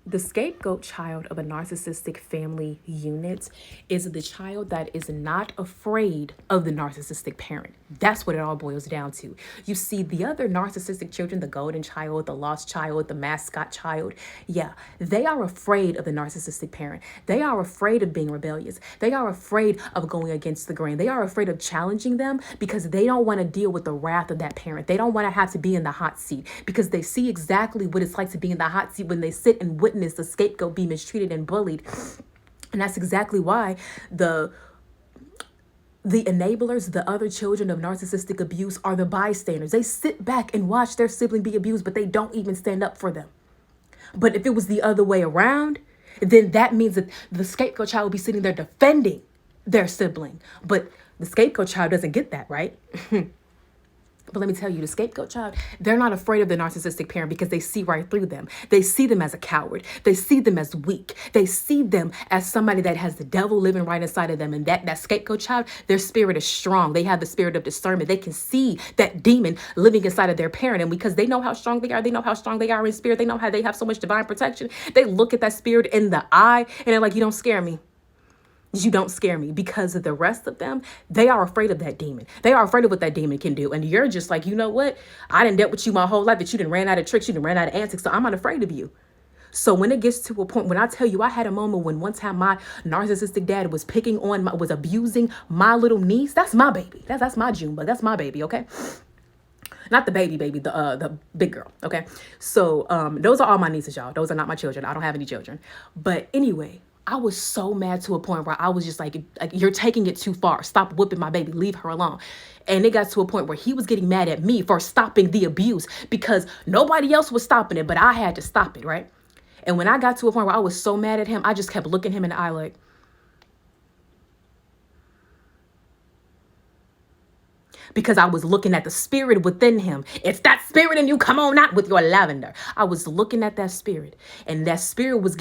The scapegoat child of a narcissistic family unit is the child that is not afraid of the narcissistic parent. That's what it all boils down to. You see, the other narcissistic children, the golden child, the lost child, the mascot child, yeah, they are afraid of the narcissistic parent. They are afraid of being rebellious. They are afraid of going against the grain. They are afraid of challenging them because they don't want to deal with the wrath of that parent. They don't want to have to be in the hot seat because they see exactly what it's like to be in the hot seat when they sit and witness the scapegoat be mistreated and bullied. And that's exactly why the enablers, the other children of narcissistic abuse, are the bystanders. They sit back and watch their sibling be abused, but they don't even stand up for them. But if it was the other way around, then that means that the scapegoat child will be sitting there defending their sibling. But the scapegoat child doesn't get that, right? But let me tell you, the scapegoat child, they're not afraid of the narcissistic parent because they see right through them. They see them as a coward. They see them as weak. They see them as somebody that has the devil living right inside of them. And that scapegoat child, their spirit is strong. They have the spirit of discernment. They can see that demon living inside of their parent. And because they know how strong they know how strong they are in spirit, they know how they have so much divine protection. They look at that spirit in the eye and they're like, you don't scare me. You don't scare me, because the rest of them, they are afraid of that demon. They are afraid of what that demon can do. And you're just like, you know what? I didn't dealt with you my whole life, that you didn't ran out of tricks, you didn't ran out of antics. So I'm not afraid of you. So when it gets to a point, when I tell you, I had a moment when one time my narcissistic dad was was abusing my little niece. That's my baby. That's my June bug. That's my baby. Okay. Not the baby, the big girl. Okay. So those are all my nieces, y'all. Those are not my children. I don't have any children. But anyway, I was so mad to a point where I was just like, you're taking it too far. Stop whipping my baby. Leave her alone. And it got to a point where he was getting mad at me for stopping the abuse because nobody else was stopping it, but I had to stop it, right? And when I got to a point where I was so mad at him, I just kept looking him in the eye like, because I was looking at the spirit within him. It's that spirit in you. Come on out with your lavender. I was looking at that spirit, and that spirit was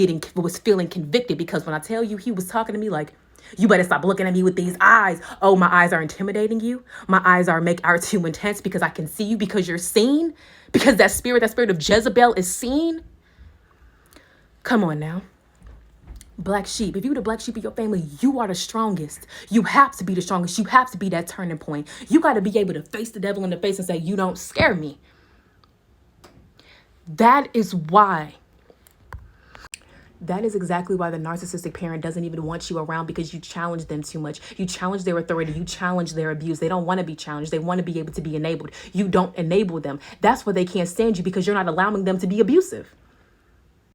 feeling convicted, because when I tell you, he was talking to me like, you better stop looking at me with these eyes. Oh, my eyes are intimidating you. My eyes are too intense because I can see you, because you're seen, because that spirit of Jezebel is seen. Come on now. Black sheep. If you're the black sheep of your family, you are the strongest. You have to be the strongest. You have to be that turning point. You got to be able to face the devil in the face and say, you don't scare me. That is exactly why the narcissistic parent doesn't even want you around, because you challenge them too much. You challenge their authority. You challenge their abuse. They don't want to be challenged. They want to be able to be enabled. You don't enable them. That's why they can't stand you, because you're not allowing them to be abusive.